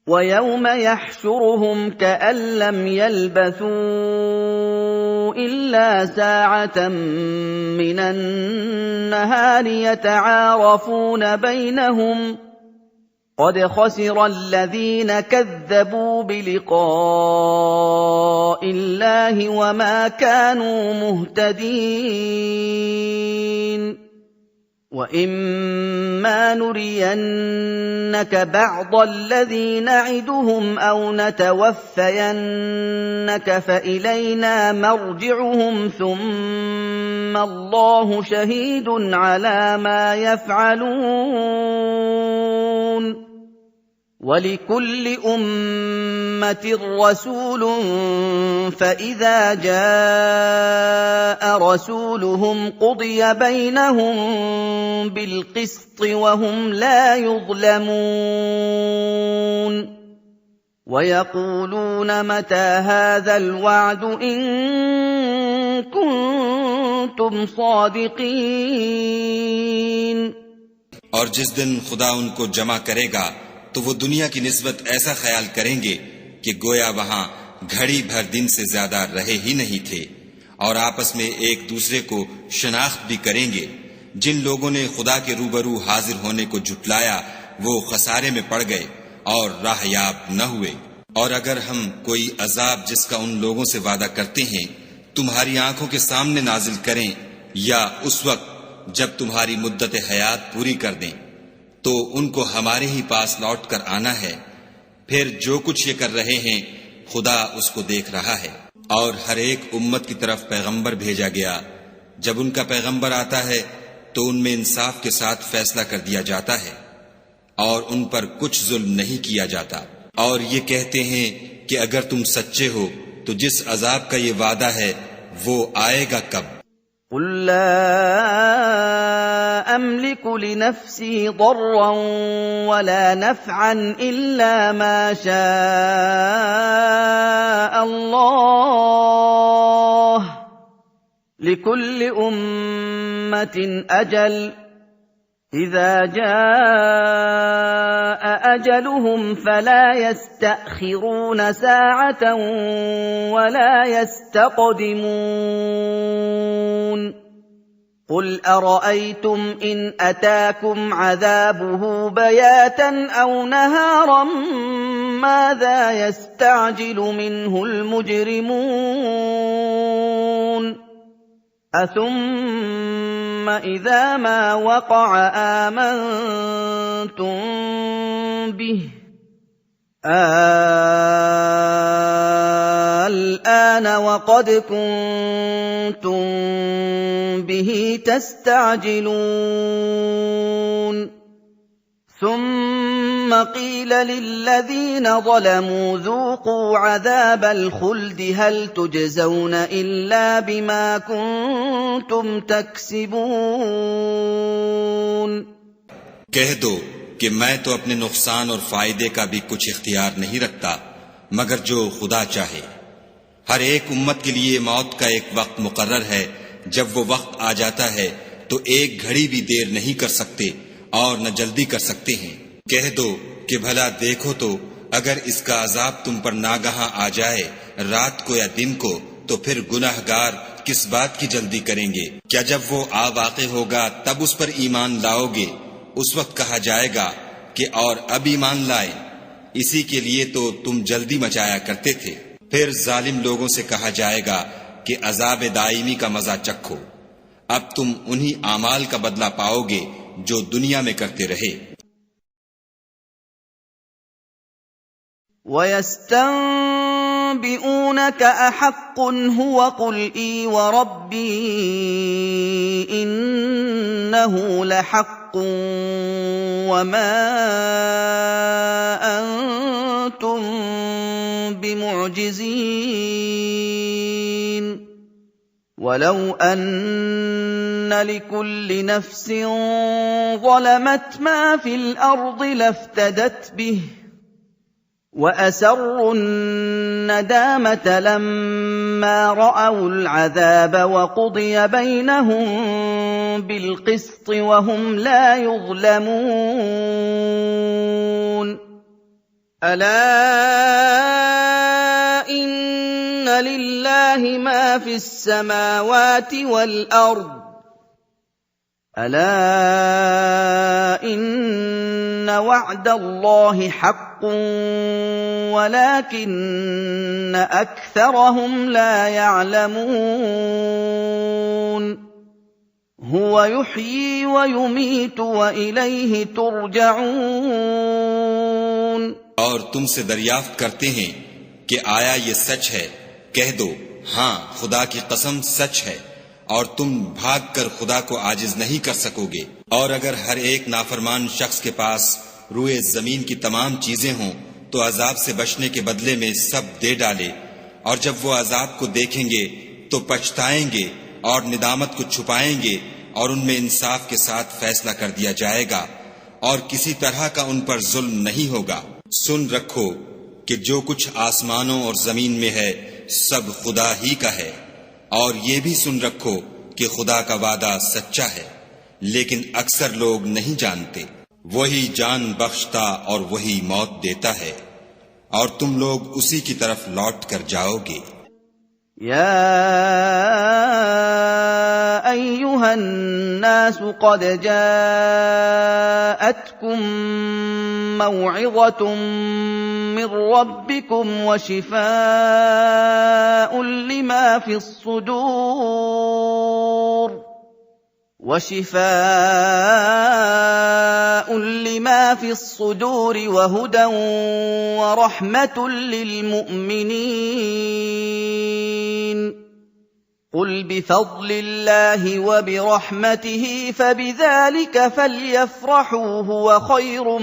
وَيَوْمَ يَحْشُرُهُمْ كَأَن لَّمْ يَلْبَثُوا إِلَّا سَاعَةً مِّنَ النَّهَارِ يَتَعَارَفُونَ بَيْنَهُمْ ۚ قَدْ خَسِرَ الَّذِينَ كَذَّبُوا بِلِقَاءِ اللَّهِ وَمَا كَانُوا مُهْتَدِينَ وَإِمَّا نُرِيَنَّكَ بَعْضَ الَّذِي نَعِدُهُمْ أَوْ نَتَوَفَّيَنَّكَ فَإِلَيْنَا مَرْجِعُهُمْ ثُمَّ اللَّهُ شَهِيدٌ عَلَىٰ مَا يَفْعَلُونَ وَلِكُلِّ أُمَّةٍ رَّسُولٌ فَإِذَا جَاءَ رَسُولُهُمْ قُضِيَ بَيْنَهُم بِالْقِسْطِ وَهُمْ لَا يُظْلَمُونَ وَيَقُولُونَ مَتَىٰ هَٰذَا الْوَعْدُ إِن كُنتُمْ صَادِقِينَ और जिस दिन खुदा उनको जमा करेगा तो वो दुनिया की निस्बत ऐसा ख्याल करेंगे कि गोया वहां घड़ी भर दिन से ज्यादा रहे ही नहीं थे, और आपस में एक दूसरे को शनाख्त भी करेंगे। जिन लोगों ने खुदा के रूबरू हाजिर होने को जुटलाया वो खसारे में पड़ गए और राहयाब न हुए। और अगर हम कोई अजाब जिसका उन लोगों से वादा करते हैं तुम्हारी आंखों के सामने नाजिल करें, या उस वक्त जब तुम्हारी मुद्दत हयात पूरी कर दें, तो उनको हमारे ही पास लौट कर आना है। फिर जो कुछ ये कर रहे हैं खुदा उसको देख रहा है। और हर एक उम्मत की तरफ पैगंबर भेजा गया। जब उनका पैगंबर आता है तो उनमें इंसाफ के साथ फैसला कर दिया जाता है और उन पर कुछ जुल्म नहीं किया जाता। और ये कहते हैं कि अगर तुम सच्चे हो तो जिस अजाब का ये वादा है वो आएगा कब? قُل لَّا أَمْلِكُ لِنَفْسِي ضَرًّا وَلَا نَفْعًا إِلَّا مَا شَاءَ اللَّهُ ۗ لِكُلِّ أُمَّةٍ أَجَلٌ ۚ إِذَا جَاءَ أَجَلُهُمْ فَلَا يَسْتَأْخِرُونَ سَاعَةً وَلَا يَسْتَقْدِمُونَ قُلْ أَرَأَيْتُمْ إِنْ أَتَاكُمْ عَذَابُهُ بَيَاتًا أَوْ نَهَارًا مَاذَا يَسْتَعْجِلُ مِنْهُ الْمُجْرِمُونَ أَثُمَّ إِذَا مَا وَقَعَ آمَنتُم بِهِ الْآنَ وَقَدْ كُنتُم بِهِ تَسْتَعْجِلُونَ ثُمَّ قِيلَ لِلَّذِينَ ظَلَمُوا ذُوقُوا عَذَابَ الْخُلْدِ هَلْ تُجْزَوْنَ إِلَّا بِمَا كُنتُمْ تَكْسِبُونَ कह दो कि मैं तो अपने नुकसान और फायदे का भी कुछ इख्तियार नहीं रखता मगर जो खुदा चाहे। हर एक उम्मत के लिए मौत का एक वक्त मुकर्रर है। जब वो वक्त आ जाता है तो एक घड़ी भी देर नहीं कर सकते और न जल्दी कर सकते हैं। कह दो कि भला देखो तो अगर इसका अजाब तुम पर नागहां आ जाए रात को या दिन को, तो फिर गुनाहगार किस बात की जल्दी करेंगे? क्या जब वो आ वाक़े होगा तब उस पर ईमान लाओगे? उस वक्त कहा जाएगा कि और अब ईमान लाए, इसी के लिए तो तुम जल्दी मचाया करते थे। फिर जालिम लोगों से कहा जाएगा कि अजाब दायमी का मजा चखो। अब तुम उन्हीं आमाल का बदला पाओगे जो दुनिया में करते रहे। وَيَسْتَنبِئُونَكَ أَحَقٌّ هُوَ قُلْ إِي وَرَبِّي إِنَّهُ لَحَقٌّ وَمَا أَنتُم بِمُعْجِزِينَ وَلَوْ أَنَّ لِكُلِّ نَفْسٍ ظَلَمَتْ مَا فِي الْأَرْضِ لَافْتَدَتْ بِهِ وَأَسَرُّوا النَّدَامَةَ لَمَّا رَأَوُا الْعَذَابَ وَقُضِيَ بَيْنَهُم بِالْقِسْطِ وَهُمْ لَا يُظْلَمُونَ أَلَا إِنَّ لِلَّهِ مَا فِي السَّمَاوَاتِ وَالْأَرْضِ أَلَا إِنَّ وَعْدَ اللَّهِ حَقٌّ وَلَٰكِنَّ أَكْثَرَهُمْ لَا يَعْلَمُونَ هُوَ يُحْيِي وَيُمِيتُ وَإِلَيْهِ تُرْجَعُونَ और तुमसे दरियाफ्त करते हैं कि आया ये सच है। कह दो हाँ, खुदा की कसम सच है, और तुम भागकर खुदा को आजिज नहीं कर सकोगे। और अगर हर एक नाफरमान शख्स के पास रुए जमीन की तमाम चीजें हों तो अजाब से बचने के बदले में सब दे डाले, और जब वो अजाब को देखेंगे तो पछताएंगे और निदामत को छुपाएंगे, और उनमें इंसाफ के साथ फैसला कर दिया जाएगा, और किसी तरह का उन पर जुल्म नहीं होगा। सुन रखो कि जो कुछ आसमानों और जमीन में है सब खुदा ही का है, और ये भी सुन रखो कि खुदा का वादा सच्चा है, लेकिन अक्सर लोग नहीं जानते। वही जान बख्शता और वही मौत देता है, और तुम लोग उसी की तरफ लौट कर जाओगे। يَا أَيُّهَا النَّاسُ قَدْ جَاءَتْكُم مَّوْعِظَةٌ مِّن رَّبِّكُمْ وَشِفَاءٌ لِّمَا فِي الصُّدُورِ وَهُدًى وَرَحْمَةٌ لِّلْمُؤْمِنِينَ قُلْ بِفَضْلِ اللَّهِ وَبِرَحْمَتِهِ فَبِذَٰلِكَ فَلْيَفْرَحُوا هُوَ خَيْرٌ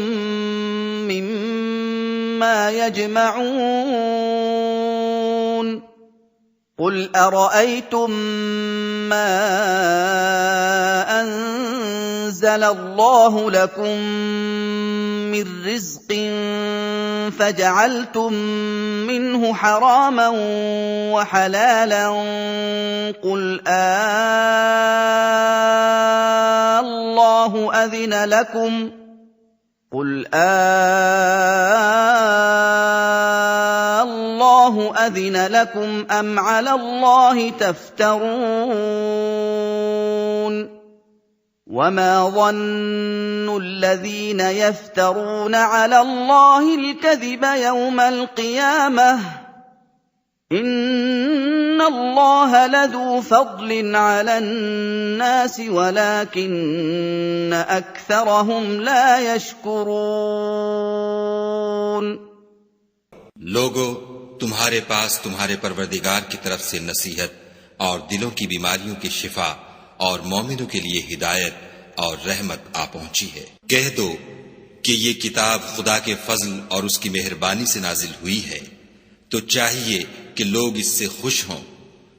مِّمَّا يَجْمَعُونَ قُلْ أَرَأَيْتُم مَّا أَنزَلَ اللَّهُ لَكُم مِّن رِّزْقٍ فَجَعَلْتُم مِّنْهُ حَرَامًا وَحَلَالًا قُلْ اللَّهُ أَذِنَ لَكُمْ أَمْ عَلَى اللَّهِ تَفْتَرُونَ وَمَا ظَنُّ الَّذِينَ يَفْتَرُونَ عَلَى اللَّهِ الْكَذِبَ يَوْمَ الْقِيَامَةِ ۗ إِنَّ اللَّهَ لَذُو فَضْلٍ عَلَى النَّاسِ وَلَٰكِنَّ أَكْثَرَهُمْ لَا يَشْكُرُونَ लोगों, तुम्हारे पास तुम्हारे परवरदिगार की तरफ से नसीहत और दिलों की बीमारियों की शिफा और मोमिनों के लिए हिदायत और रहमत आ पहुंची है। कह दो कि ये किताब खुदा के फजल और उसकी मेहरबानी से नाजिल हुई है, तो चाहिए कि लोग इससे खुश हों।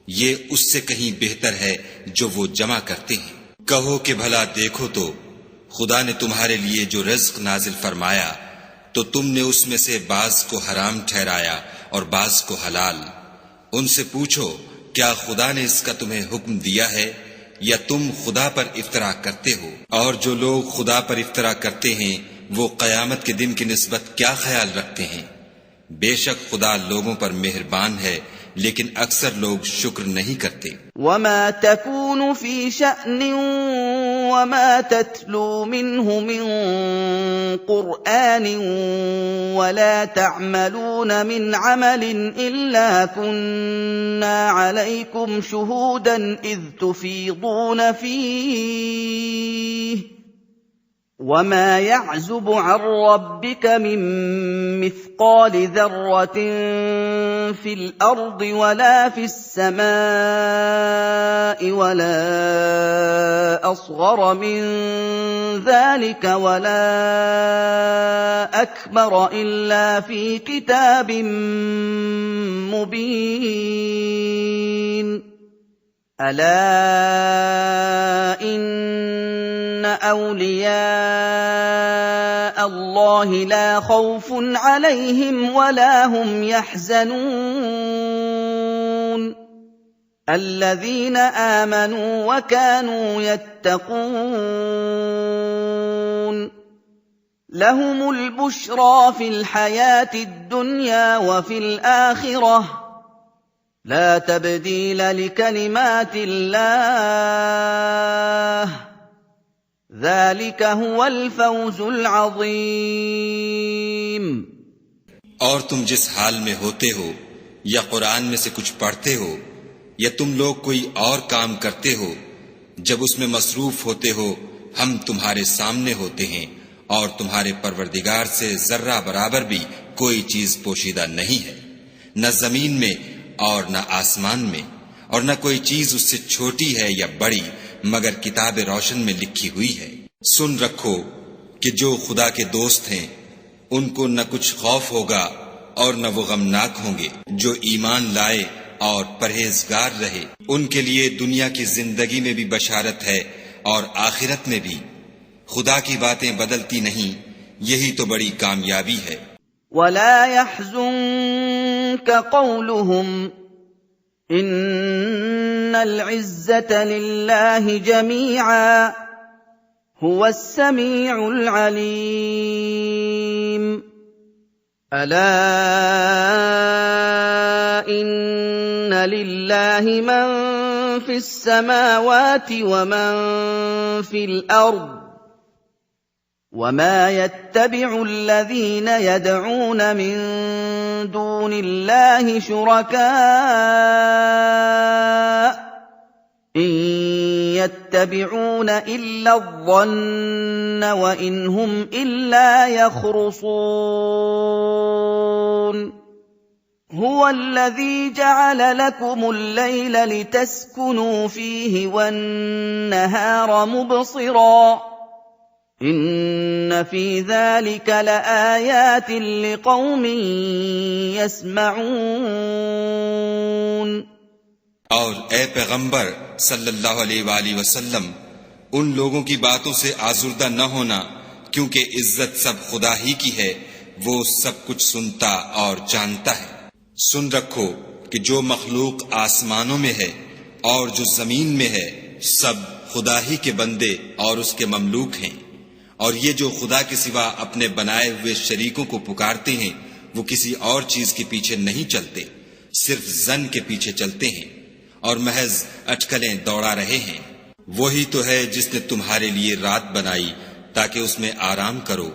ये उससे कहीं बेहतर है जो वो जमा करते हैं। कहो कि भला देखो तो खुदा ने तुम्हारे लिए जो रिज़्क नाजिल फरमाया तो तुमने उसमें से बाज को हराम ठहराया और बाज को हलाल। उनसे पूछो, क्या खुदा ने इसका तुम्हें हुक्म दिया है या तुम खुदा पर इफ्तरा करते हो? और जो लोग खुदा पर इफ्तरा करते हैं वो क़यामत के दिन की निस्बत क्या ख्याल रखते हैं? बेशक खुदा लोगों पर मेहरबान है, लेकिन अक्सर लोग शुक्र नहीं करते। وَمَا تَكُونُ فِي شَأْنٍ وَمَا تَتْلُو مِنْهُ مِنْ قُرْآنٍ وَلَا تَعْمَلُونَ مِنْ عَمَلٍ إِلَّا كُنَّا عَلَيْكُمْ شُهُودًا إِذْ تُفِيضُونَ فِيهِ وَمَا يَعْزُبُ عَن رَّبِّكَ مِن مِّثْقَالِ ذَرَّةٍ فِي الْأَرْضِ وَلَا فِي السَّمَاءِ وَلَا أَصْغَرَ مِن ذَٰلِكَ وَلَا أَكْبَرَ إِلَّا فِي كِتَابٍ مُّبِينٍ أَلَا إِنَّ أَوْلِيَاءَ اللَّهِ لَا خَوْفٌ عَلَيْهِمْ وَلَا هُمْ يَحْزَنُونَ الَّذِينَ آمَنُوا وَكَانُوا يَتَّقُونَ لهم البشرى في الحياة الدنيا وفي الآخرة لا تبديل لكلمات الله ذلك هو الفوز العظيم۔ اور تم جس حال میں ہوتے ہو یا قرآن میں سے کچھ پڑھتے ہو یا تم لوگ کوئی اور کام کرتے ہو، جب اس میں مصروف ہوتے ہو ہم تمہارے سامنے ہوتے ہیں اور تمہارے پروردگار سے ذرہ برابر بھی کوئی چیز پوشیدہ نہیں ہے، نہ زمین میں اور نہ آسمان میں، اور نہ کوئی چیز اس سے چھوٹی ہے یا بڑی مگر کتاب روشن میں لکھی ہوئی ہے۔ سن رکھو کہ جو خدا کے دوست ہیں ان کو نہ کچھ خوف ہوگا اور نہ وہ غمناک ہوں گے۔ جو ایمان لائے اور پرہیزگار رہے ان کے لیے دنیا کی زندگی میں بھی بشارت ہے اور آخرت میں بھی۔ خدا کی باتیں بدلتی نہیں، یہی تو بڑی کامیابی ہے۔ وَلَا يَحْزُنكَ قَوْلُهُمْ إِنَّ الْعِزَّةَ لِلَّهِ جَمِيعًا هُوَ السَّمِيعُ الْعَلِيمُ۔ أَلَا إِنَّ لِلَّهِ مَن فِي السَّمَاوَاتِ وَمَن فِي الْأَرْضِ وَمَا يَتَّبِعُ الَّذِينَ يَدْعُونَ مِن دُونِ اللَّهِ شُرَكَاءَ إِن يَتَّبِعُونَ إِلَّا الظَّنَّ وَإِنْ هُمْ إِلَّا يَخْرُصُونَ۔ هُوَ الَّذِي جَعَلَ لَكُمُ اللَّيْلَ لِتَسْكُنُوا فِيهِ وَالنَّهَارَ مُبْصِرًا إِنَّ فِي ذَلِكَ لَآيَاتٍ لِقَوْمٍ يَسْمَعُونَ۔ اور اے پیغمبر صلی اللہ علیہ وآلہ وسلم، ان لوگوں کی باتوں سے آزردہ نہ ہونا، کیونکہ عزت سب خدا ہی کی ہے، وہ سب کچھ سنتا اور جانتا ہے۔ سن رکھو کہ جو مخلوق آسمانوں میں ہے اور جو زمین میں ہے سب خدا ہی کے بندے اور اس کے مملوک ہیں، اور یہ جو خدا کے سوا اپنے بنائے ہوئے شریکوں کو پکارتے ہیں وہ کسی اور چیز کے پیچھے نہیں چلتے، صرف ظن کے پیچھے چلتے ہیں اور محض اٹکلیں دوڑا رہے ہیں۔ وہی تو ہے جس نے تمہارے لیے رات بنائی تاکہ اس میں آرام کرو،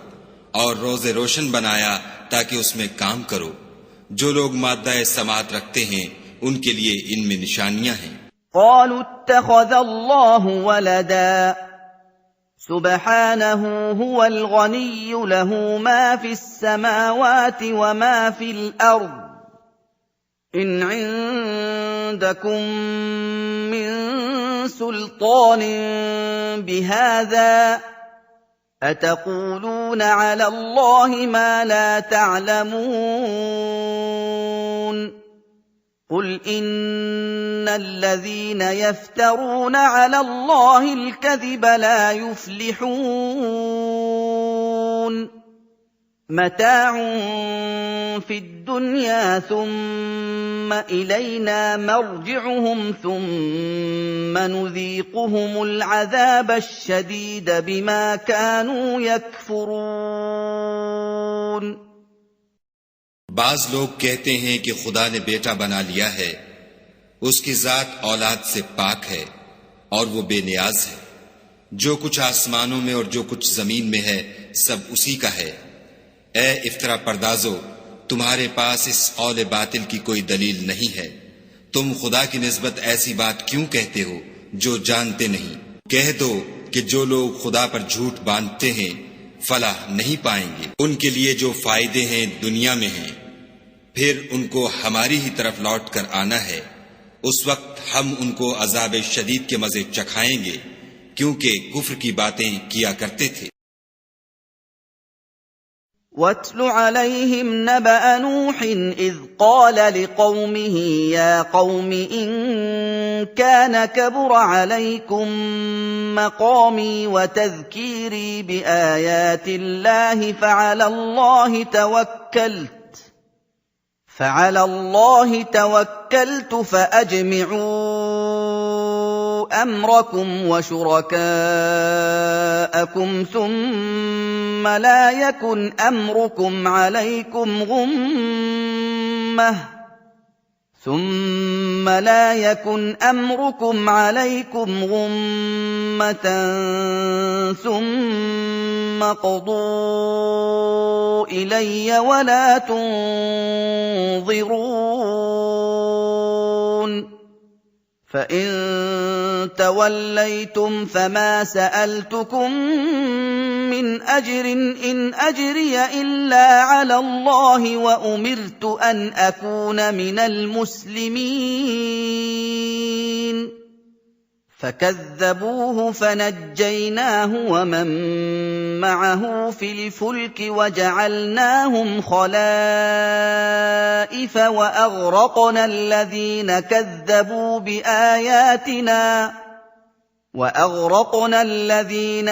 اور روز روشن بنایا تاکہ اس میں کام کرو۔ جو لوگ مادہ سماعت رکھتے ہیں ان کے لیے ان میں نشانیاں ہیں۔ قالوا اتخذ الله ولدا سبحانه هو الغني له ما في السماوات وما في الأرض إن عندكم من سلطان بهذا أتقولون على الله ما لا تعلمون قل إن الذين يفترون على الله الكذب لا يفلحون متاع في الدنيا ثم إلينا مرجعهم ثم نذيقهم العذاب الشديد بما كانوا يكفرون۔ بعض لوگ کہتے ہیں کہ خدا نے بیٹا بنا لیا ہے، اس کی ذات اولاد سے پاک ہے اور وہ بے نیاز ہے۔ جو کچھ آسمانوں میں اور جو کچھ زمین میں ہے سب اسی کا ہے۔ اے افطرا پردازو، تمہارے پاس اس قول باطل کی کوئی دلیل نہیں ہے، تم خدا کی نسبت ایسی بات کیوں کہتے ہو جو جانتے نہیں؟ کہہ دو کہ جو لوگ خدا پر جھوٹ باندھتے ہیں فلاح نہیں پائیں گے۔ ان کے لیے جو فائدے ہیں دنیا میں ہیں، پھر ان کو ہماری ہی طرف لوٹ کر آنا ہے، اس وقت ہم ان کو عذاب شدید کے مزے چکھائیں گے کیونکہ کفر کی باتیں کیا کرتے تھے۔ وَاتْلُ عَلَيْهِمْ نَبَأَ نُوحٍ إِذْ قَالَ لِقَوْمِهِ يَا قَوْمِ إِن كَانَ كَبُرَ عَلَيْكُم مَّقَامِي وَتَذْكِيرِي بِآيَاتِ اللَّهِ فَعَلَى اللَّهِ تَوَكَّلْتُ فَأَجْمِعُوا أَمْرَكُمْ وَشُرَكَاءَكُمْ ثُمَّ لا يكن أمركم عليكم غمة ثم قضوا إلي ولا تنظرون فإن توليتم فما سألتكم من أجر إن أجري إلا على الله وأمرت أن أكون من المسلمين فكذبوه فنجيناه ومن معه في الفلك وجعلناهم خلائف وأغرقنا الذين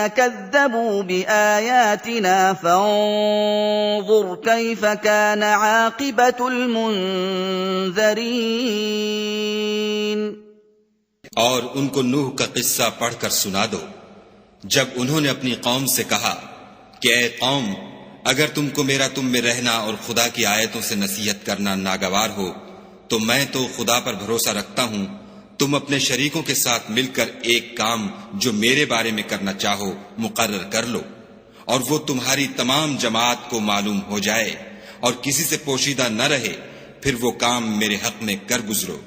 كذبوا بآياتنا فانظر كيف كان عاقبة المنذرين और उनको नूह का किस्सा पढ़कर सुना दो जब उन्होंने अपनी कौम से कहा कि ऐ कौम, अगर तुमको मेरा तुम में रहना और खुदा की आयतों से नसीहत करना नागवार हो तो मैं तो खुदा पर भरोसा रखता हूं, तुम अपने शरीकों के साथ मिलकर एक काम जो मेरे बारे में करना चाहो मुकर्रर कर लो और वो तुम्हारी तमाम जमात को मालूम हो जाए और किसी से पोशीदा न रहे, फिर वो काम मेरे हक में कर गुजरो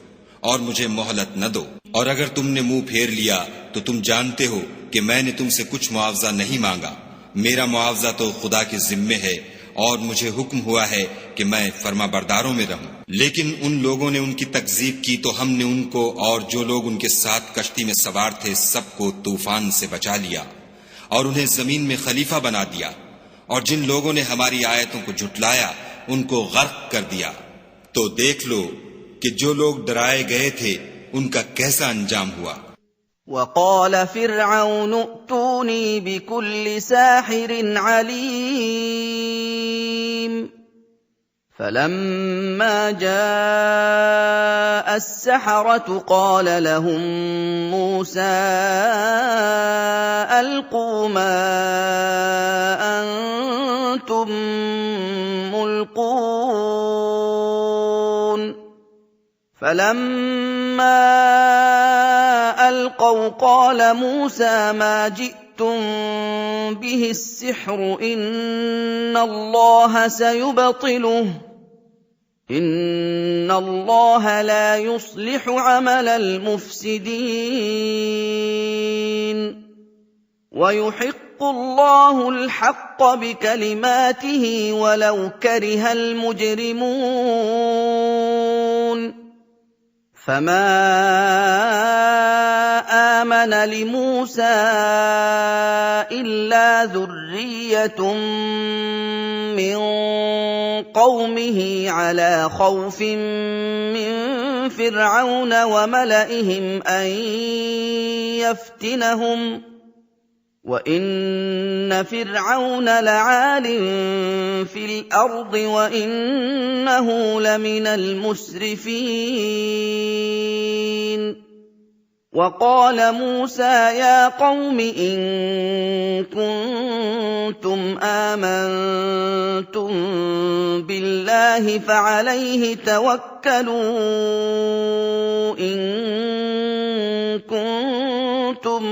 और मुझे मोहलत न दो। और अगर तुमने मुंह फेर लिया तो तुम जानते हो कि मैंने तुमसे कुछ मुआवजा नहीं मांगा, मेरा मुआवजा तो खुदा के जिम्मे है और मुझे हुक्म हुआ है कि मैं फर्माबरदारों में रहूं। लेकिन उन लोगों ने उनकी तकजीब की तो हमने उनको और जो लोग उनके साथ कश्ती में सवार थे सबको तूफान से बचा लिया और उन्हें जमीन में खलीफा बना दिया, और जिन लोगों ने हमारी आयतों को झुटलाया उनको गर्क कर दिया। तो देख लो कि जो लोग डराए गए थे उनका कैसा अंजाम हुआ। وقال فرعون ائتوني بكل ساحر عليم فلما جاء السحرة قال لهم موسى ألقوا ما أنتم ملقون فلما ألقوا قال موسى ما جئتم به السحر إن الله سيبطله إن الله لا يصلح عمل المفسدين ويحق الله الحق بكلماته ولو كره المجرمون فما آمن لموسى إلا ذرية من قومه على خوف من فرعون وملئهم أن يفتنهم وإن فرعون لعال في الأرض وإنه لمن المسرفين وقال موسى يا قوم إن كنتم آمنتم بالله فعليه توكلوا إن كنتم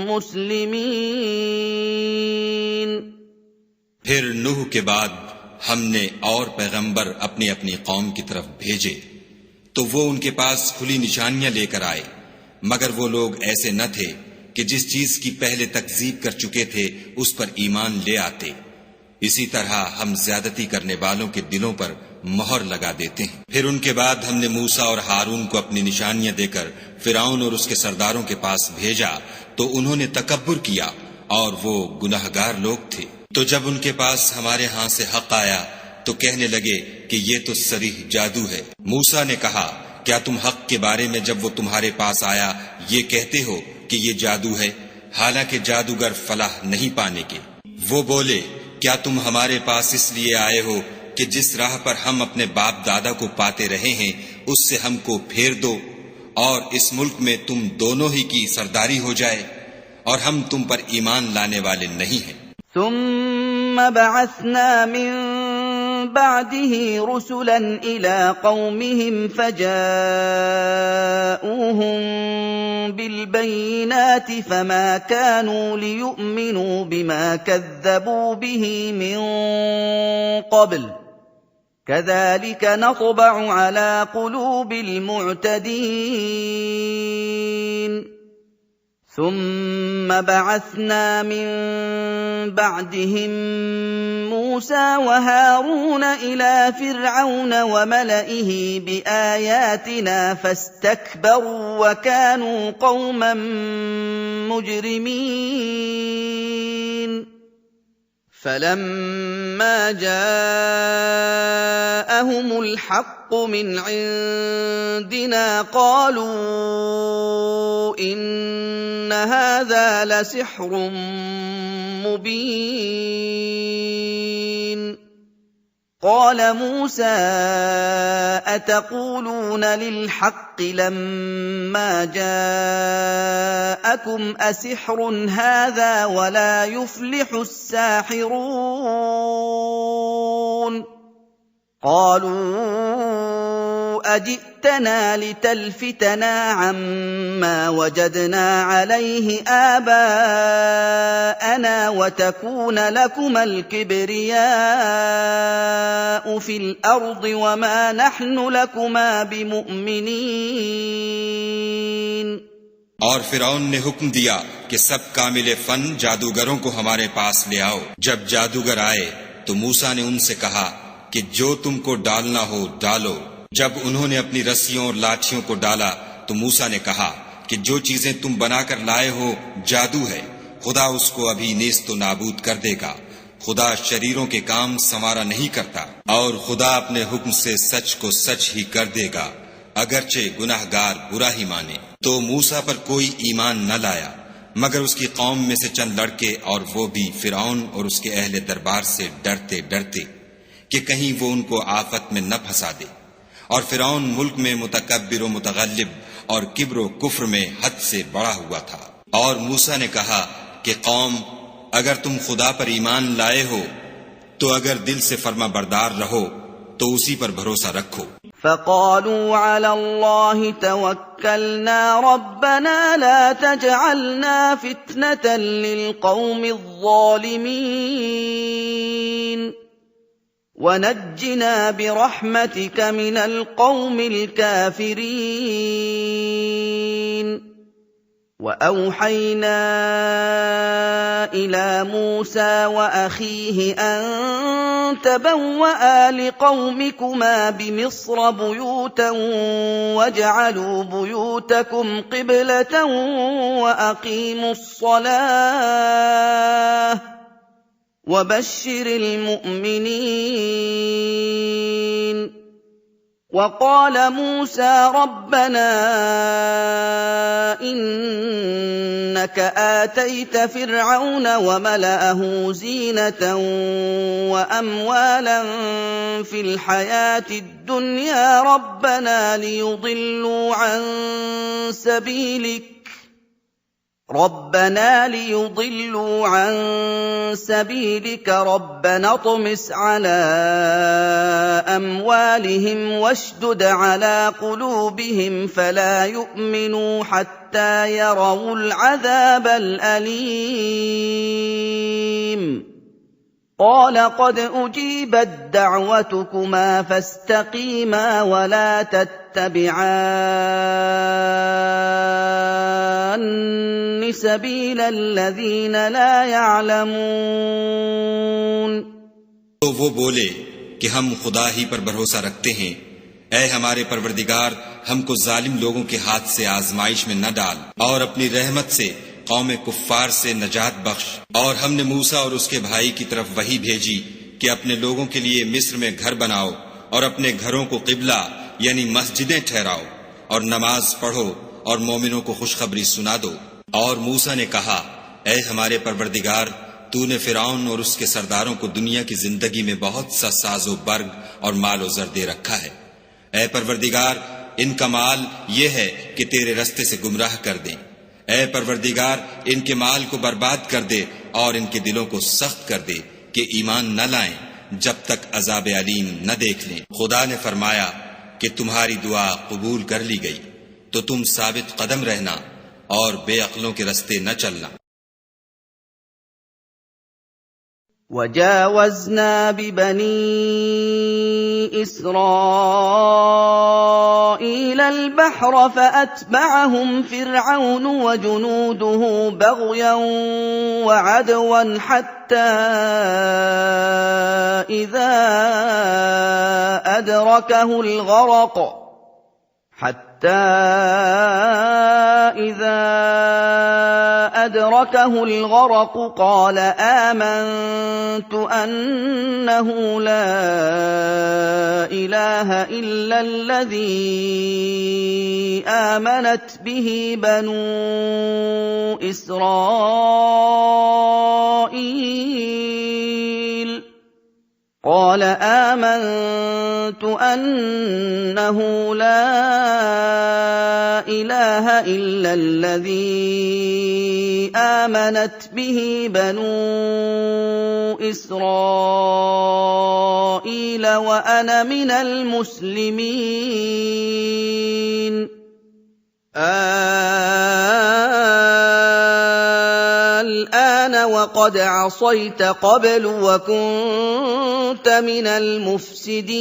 मुस्लिमीन। फिर नूह के बाद हमने और पैगंबर अपनी अपनी कौम की तरफ भेजे तो वो उनके पास खुली निशानियां लेकर आए, मगर वो लोग ऐसे न थे कि जिस चीज की पहले तकजीब कर चुके थे उस पर ईमान ले आते। इसी तरह हम ज्यादती करने वालों के दिलों पर मोहर लगा देते हैं। फिर उनके बाद हमने मूसा और हारून को अपनी निशानियां देकर फिरौन और उसके सरदारों के पास भेजा तो उन्होंने तकब्बुर किया और वो गुनाहगार लोग थे। तो जब उनके पास हमारे हाथ से हक आया तो कहने लगे कि ये तो सरीह जादू है। मूसा ने कहा क्या तुम हक के बारे में जब वो तुम्हारे पास आया ये कहते हो कि ये जादू है, हालांकि जादूगर फलाह नहीं पाने के। वो बोले क्या तुम हमारे पास इसलिए आए हो कि जिस राह पर हम अपने बाप दादा को पाते रहे हैं उससे हमको फेर दो और इस मुल्क में तुम दोनों ही की सरदारी हो जाए, और हम तुम पर ईमान लाने वाले नहीं हैं। ثم بعثنا من بعده رسلا إلى قومهم فجاءوهم بالبينات فما كانوا ليؤمنوا بما كذبوا به من قبل كذلك نطبع على قلوب المعتدين ثم بعثنا من بعدهم موسى وهارون إلى فرعون وملئه بآياتنا فاستكبروا وكانوا قوما مجرمين فلما جاءهم الحق من عندنا قالوا إن هذا لسحر مبين قال موسى أتقولون للحق لما جاءكم أسحر هذا ولا يفلح الساحرون قالوا أجئتنا لتلفتنا عما وجدنا عليه آباءنا وتكون لكما الكبرياء في الأرض وما نحن لكما بمؤمنين اور فرعون نے حکم دیا کہ سب کامل فن جادوگروں کو ہمارے پاس لے آؤ۔ جب جادوگر آئے تو موسیٰ نے ان سے کہا کہ جو تم کو ڈالنا ہو ڈالو۔ جب انہوں نے اپنی رسیوں اور لاٹھیوں کو ڈالا تو موسیٰ نے کہا کہ جو چیزیں تم بنا کر لائے ہو جادو ہے، خدا اس کو ابھی نیست و نابود کر دے گا۔ خدا شریروں کے کام سنوارا نہیں کرتا، اور خدا اپنے حکم سے سچ کو سچ ہی کر دے گا، اگرچہ گناہگار برا ہی مانے۔ تو موسیٰ پر کوئی ایمان نہ لایا مگر اس کی قوم میں سے چند لڑکے، اور وہ بھی فرعون اور اس کے اہل دربار سے ڈرتے ڈرتے کہ کہیں وہ ان کو آفت میں نہ پھنسا دے۔ اور فرعون ملک میں متکبر و متغلب اور کبر و کفر میں حد سے بڑا ہوا تھا۔ اور موسیٰ نے کہا کہ قوم، اگر تم خدا پر ایمان لائے ہو تو اگر دل سے فرما بردار رہو تو اسی پر بھروسہ رکھو۔ فقالوا على الله توكلنا ربنا لا تجعلنا فتنة للقوم الظالمين ونجنا برحمتك من القوم الكافرين وأوحينا إلى موسى وأخيه أن تبوأ لقومكما بمصر بيوتا واجعلوا بيوتكم قبلة وأقيموا الصلاة وبشر المؤمنين وقال موسى ربنا إنك آتيت فرعون وملأه زينة وأموالا في الحياة الدنيا ربنا ليضلوا عن سبيلك ربنا اطمس على أموالهم واشدد على قلوبهم فلا يؤمنوا حتى يروا العذاب الأليم قال قد أجيبت دعوتكما فاستقيما ولا تتبعان سبيل الذين لا يعلمون۔ تو وہ بولے کہ ہم خدا ہی پر بھروسہ رکھتے ہیں۔ اے ہمارے پروردگار، ہم کو ظالم لوگوں کے ہاتھ سے آزمائش میں نہ ڈال، اور اپنی رحمت سے قوم کفار سے نجات بخش۔ اور ہم نے موسیٰ اور اس کے بھائی کی طرف وحی بھیجی کہ اپنے لوگوں کے لیے مصر میں گھر بناؤ اور اپنے گھروں کو قبلہ یعنی مسجدیں ٹھہراؤ، اور نماز پڑھو اور مومنوں کو خوشخبری سنا دو۔ اور موسیٰ نے کہا، اے ہمارے پروردگار، تو نے فرعون اور اس کے سرداروں کو دنیا کی زندگی میں بہت سا ساز و برگ اور مال و زر دے رکھا ہے۔ اے پروردگار، ان کا مال یہ ہے کہ تیرے رستے سے گمراہ کر دیں۔ اے پروردگار، ان کے مال کو برباد کر دے اور ان کے دلوں کو سخت کر دے کہ ایمان نہ لائیں جب تک عذاب علیم نہ دیکھ لیں۔ خدا نے فرمایا کہ تمہاری دعا قبول کر لی گئی، تو تم ثابت قدم رہنا اور بے عقلوں کے رستے نہ چلنا۔ وَجَاوَزْنَا بِبَنِي إِسْرَائِيلَ الْبَحْرَ فَأَتْبَعَهُمْ فِرْعَوْنُ وَجُنُودُهُ بَغْيًا وَعَدْوًا حَتَّى إِذَا أَدْرَكَهُ الْغَرَقُ قَالَ آمَنتُ أَنَّهُ لَا إِلَٰهَ إِلَّا الَّذِي آمَنَتْ بِهِ بَنُو إِسْرَائِيلَ قال آمنت أنه لا إله إلا الذي آمنت به بنو إسرائيل وأنا من المسلمين الآن وقد عصيت قبل وكنت من المفسدين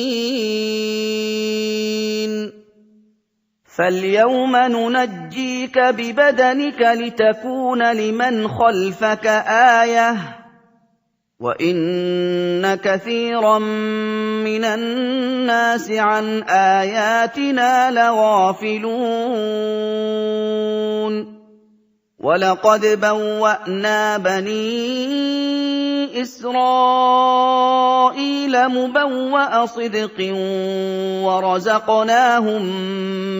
فاليوم ننجيك ببدنك لتكون لمن خلفك آية وإن كثيرا من الناس عن آياتنا لغافلون وَلَقَدْ بَوَّأْنَا بَنِي إِسْرَائِيلَ مُبَوَّأَ صِدْقٍ وَرَزَقْنَاهُم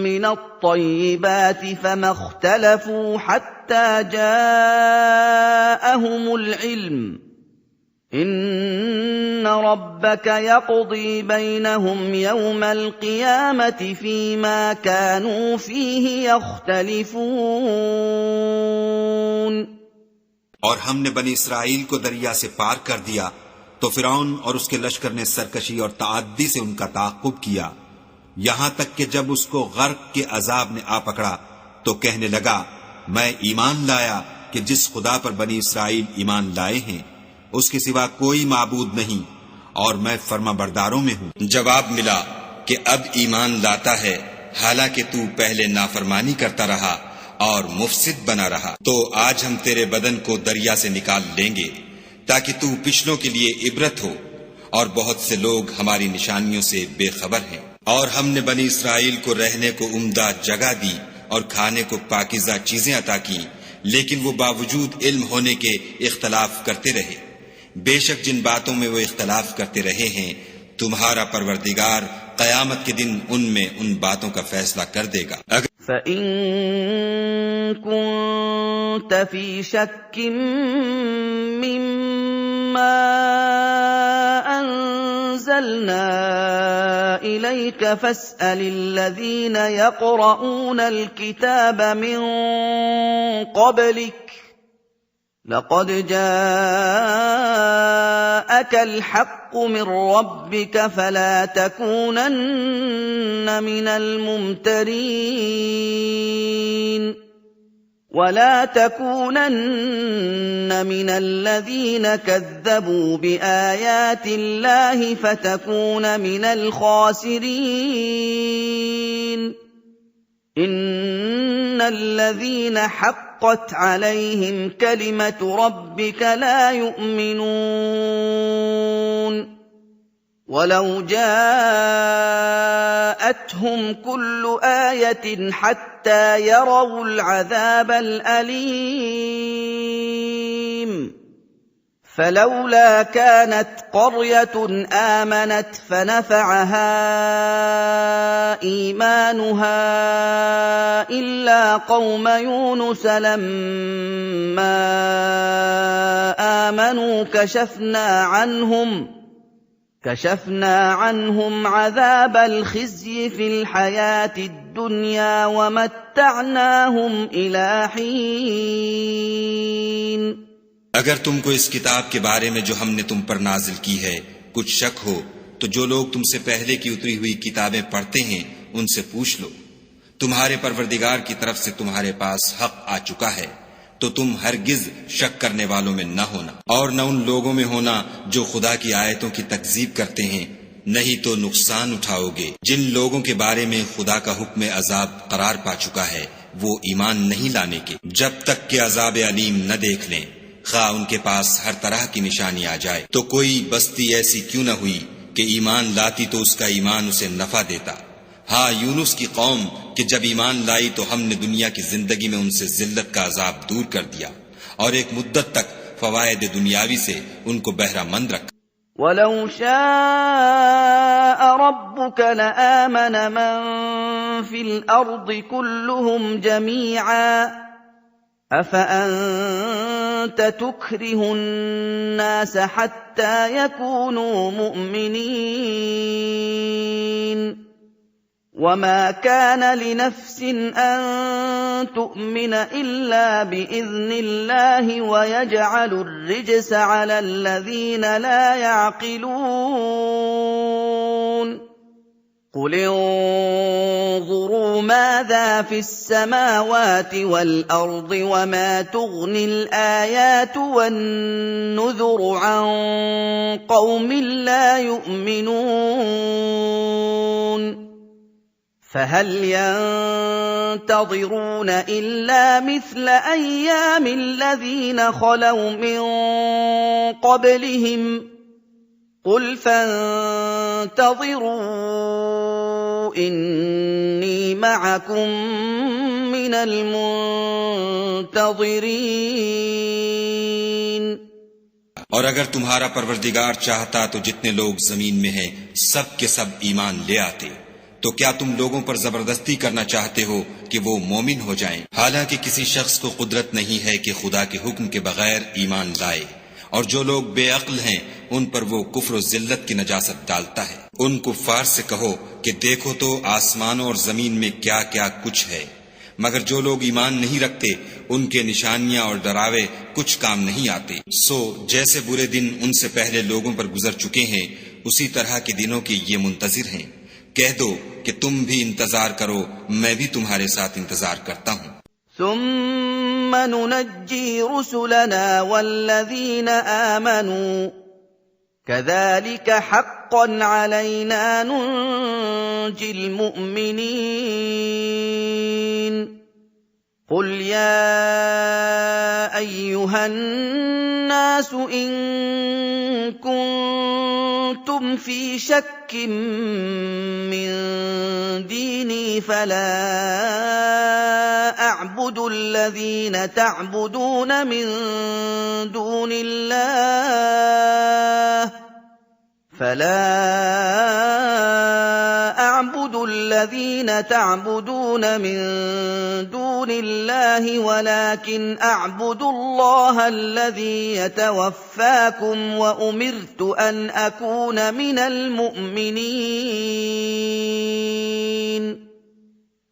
مِّنَ الطَّيِّبَاتِ فَمَا اخْتَلَفُوا حَتَّىٰ جَاءَهُمُ الْعِلْمُ إِنَّ رَبَّكَ يَقْضِي بَيْنَهُمْ يَوْمَ الْقِيَامَةِ فِيمَا كَانُوا فِيهِ يَخْتَلِفُونَ۔ اور ہم نے بنی اسرائیل کو دریا سے پار کر دیا تو فرعون اور اس کے لشکر نے سرکشی اور تعدی سے ان کا تعاقب کیا، یہاں تک کہ جب اس کو غرق کے عذاب نے آ پکڑا تو کہنے لگا میں ایمان لایا کہ جس خدا پر بنی اسرائیل ایمان لائے ہیں اس کے سوا کوئی معبود نہیں اور میں فرما برداروں میں ہوں۔ جواب ملا کہ اب ایمان لاتا ہے حالانکہ تو پہلے نافرمانی کرتا رہا اور مفسد بنا رہا، تو آج ہم تیرے بدن کو دریا سے نکال لیں گے تاکہ تو پچھلوں کے لیے عبرت ہو، اور بہت سے لوگ ہماری نشانیوں سے بے خبر ہیں۔ اور ہم نے بنی اسرائیل کو رہنے کو عمدہ جگہ دی اور کھانے کو پاکیزہ چیزیں عطا کی، لیکن وہ باوجود علم ہونے کے اختلاف کرتے رہے۔ بے شک جن باتوں میں وہ اختلاف کرتے رہے ہیں تمہارا پروردگار قیامت کے دن ان میں ان باتوں کا فیصلہ کر دے گا۔ فَإِن كُنتَ فِي شَكٍّ مِّمَّا أَنزَلْنَا إِلَيْكَ فَاسْأَلِ الَّذِينَ يَقْرَؤُونَ الْكِتَابَ مِن قَبْلِكَ لَقَدْ جَاءَكَ الْحَقُّ مِنْ رَبِّكَ فَلَا تَكُونَنَّ مِنَ الْمُمْتَرِينَ وَلَا تَكُونَنَّ مِنَ الَّذِينَ كَذَّبُوا بِآيَاتِ اللَّهِ فَتَكُونَ مِنَ الْخَاسِرِينَ إِنَّ الَّذِينَ حَقَّتْ عَلَيْهِمْ كَلِمَةُ رَبِّكَ لَا يُؤْمِنُونَ وَلَوْ جَاءَتْهُمْ كُلُّ آيَةٍ حَتَّى يَرَوُا الْعَذَابَ الْأَلِيمَ فَلَوْلَا كَانَتْ قَرْيَةٌ آمَنَتْ فَنَفَعَهَا إِيمَانُهَا إِلَّا قَوْمَ يُونُسَ لَمَّا آمَنُوا كَشَفْنَا عَنْهُمْ عَذَابَ الْخِزْيِ فِي الْحَيَاةِ الدُّنْيَا وَمَتَّعْنَاهُمْ إِلَىٰ حِينٍ۔ अगर तुमको इस किताब के बारे में जो हमने तुम पर नाजिल की है कुछ शक हो तो जो लोग तुमसे पहले की उतरी हुई किताबें पढ़ते हैं उनसे पूछ लो। तुम्हारे परवरदिगार की तरफ से तुम्हारे पास हक आ चुका है, तो तुम हरगिज शक करने वालों में न होना और न उन लोगों में होना जो खुदा की आयतों की तकजीब करते हैं, नहीं तो नुकसान उठाओगे। जिन लोगों के बारे में खुदा का हुक्म अजाब करार पा चुका है वो ईमान नहीं लाने के जब तक कि अजाब अलीम न देख लें, खा उनके पास हर तरह की निशानी आ जाए। तो कोई बस्ती ऐसी क्यों न हुई कि ईमान लाती तो उसका ईमान उसे नफा देता। हाँ, यूनुस की कौम कि जब ईमान लाई तो हमने दुनिया की जिंदगी में उनसे जिल्लत का अजाब दूर कर दिया और एक मुद्दत तक फवायद दुनियावी से उनको बहरामंद रखा। वलौ शाअ रब्बुक लआमन मन फिल अर्दि कुल्लुहुम जमीअन अफअंत तुक्रिहु अन्नास हत्ता यकूनू मुअमिनीन वमा कान लिनफ्सिन अन तु'मिन इल्ला बिइज़्निल्लाहि वयजअलु अर्रिज्स अला अल्लज़ीना ला यअक़िलून क़ुल इंज़ुरू माज़ा फ़िस्समावाति वल्अर्ضِ वमा तुग़नि الآيات والنذر عن قوم لا يؤمنون فهل ينتظرون إلا مثل أيام الذين خلوا من قبلهم قل فانتظروا إني معكم من المنتظرين। और अगर तुम्हारा परवरदिगार चाहता तो जितने लोग जमीन में हैं सब के सब ईमान ले आते। तो क्या तुम लोगों पर जबरदस्ती करना चाहते हो कि वो मोमिन हो जाएं? हालांकि किसी शख्स को कुदरत नहीं है कि खुदा के हुक्म के बगैर ईमान लाए, और जो लोग बेअक्ल हैं उन पर वो कुफ्र और जिल्लत की नजासत डालता है। उन कुफ्फार से कहो कि देखो तो आसमानों और जमीन में क्या क्या कुछ है, मगर जो लोग ईमान नहीं रखते उनके निशानियां और डरावे कुछ काम नहीं आते। सो जैसे बुरे दिन उनसे पहले लोगों पर गुजर चुके हैं उसी तरह के दिनों के ये मुंतजिर हैं। कह दो कि तुम भी इंतजार करो, मैं भी तुम्हारे साथ इंतजार करता हूँ। ثم ننجي رسلنا والذين آمنوا كذلك حقا علينا ننجي المؤمنين قل يا أيها الناس إن كنتم في شك من ديني فلا أعبد الذين تعبدون من دون الله ولكن أعبد الله الذي يتوفاكم وأمرت أن أكون من المؤمنين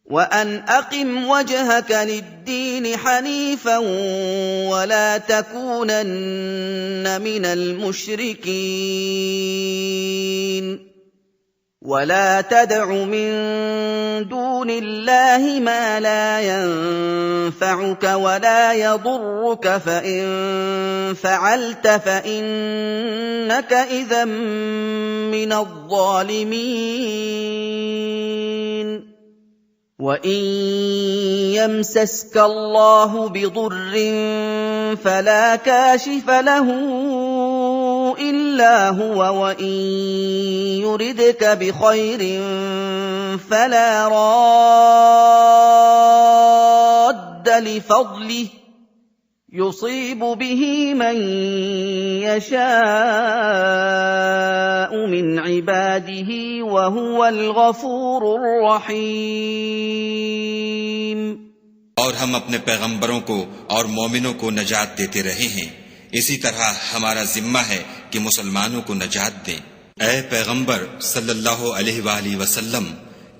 وأن أقم وجهك للدين حنيفا ولا تكونن من المشركين ولا تدع من دون الله ما لا ينفعك ولا يضرك فإن فعلت فإنك إذا من الظالمين وإن يمسسك الله بضر فلا كاشف له إلا هو وإن يردك بخير فلا راد لفضله يصيب به من يشاء من عباده وهو الغفور الرحيم। और हम अपने पैगंबरों को और मोमिनों को नजात देते रहे हैं, इसी तरह हमारा जिम्मा है कि मुसलमानों को नजात दें। ऐ पैगंबर सल्लल्लाहु अलैहि वसल्लम,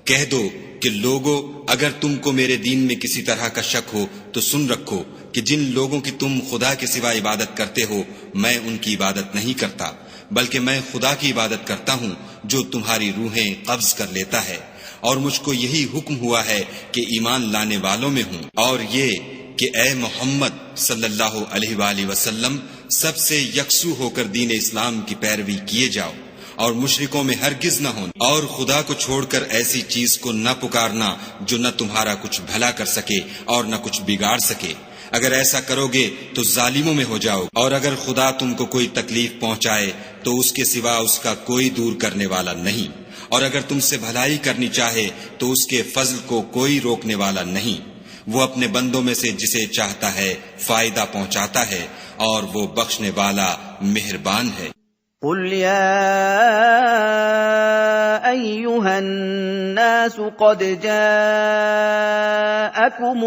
कह दो कि लोगो, अगर तुमको मेरे दीन में किसी तरह का शक हो तो सुन रखो کہ جن لوگوں کی تم خدا کے سوا عبادت کرتے ہو میں ان کی عبادت نہیں کرتا، بلکہ میں خدا کی عبادت کرتا ہوں جو تمہاری روحیں قبض کر لیتا ہے، اور مجھ کو یہی حکم ہوا ہے کہ ایمان لانے والوں میں ہوں، اور یہ کہ اے محمد صلی اللہ علیہ وآلہ وسلم سب سے یکسو ہو کر دین اسلام کی پیروی کیے جاؤ، اور مشرکوں میں ہرگز نہ ہوں، اور خدا کو چھوڑ کر ایسی چیز کو نہ پکارنا جو نہ تمہارا کچھ بھلا کر سکے اور نہ کچھ بگاڑ سکے، اگر ایسا کرو گے تو ظالموں میں ہو جاؤ، اور اگر خدا تم کو کوئی تکلیف پہنچائے تو اس کے سوا اس کا کوئی دور کرنے والا نہیں، اور اگر تم سے بھلائی کرنی چاہے تو اس کے فضل کو کوئی روکنے والا نہیں، وہ اپنے بندوں میں سے جسے چاہتا ہے فائدہ پہنچاتا ہے، اور وہ بخشنے والا مہربان ہے۔ قل يا أيها الناس قد جاءكم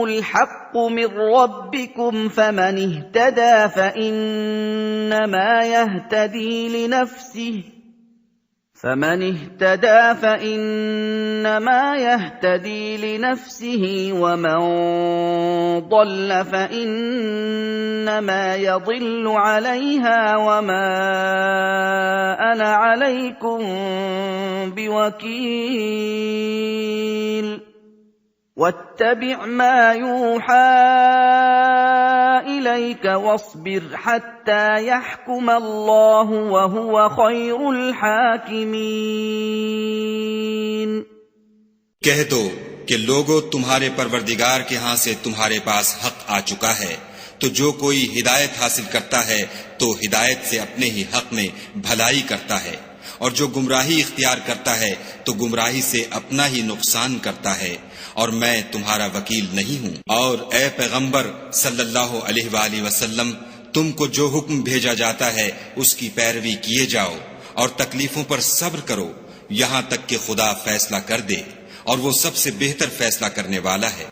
الحق من ربكم فمن اهتدى فإنما يهتدي لنفسه ومن ضل فإنما يضل عليها وما أنا عليكم بوكيل واتبع ما يوحى إليك واصبر حتى يحكم الله وهو خير الحاكمين۔ کہہ دو کہ لوگو تمہارے پروردگار کے ہاں سے تمہارے پاس حق آ چکا ہے، تو جو کوئی ہدایت حاصل کرتا ہے تو ہدایت سے اپنے ہی حق میں بھلائی کرتا ہے، اور جو گمراہی اختیار کرتا ہے تو گمراہی سے اپنا ہی نقصان کرتا ہے، اور میں تمہارا وکیل نہیں ہوں۔ اور اے پیغمبر صلی اللہ علیہ وآلہ وسلم تم کو جو حکم بھیجا جاتا ہے اس کی پیروی کیے جاؤ، اور تکلیفوں پر صبر کرو یہاں تک کہ خدا فیصلہ کر دے، اور وہ سب سے بہتر فیصلہ کرنے والا ہے۔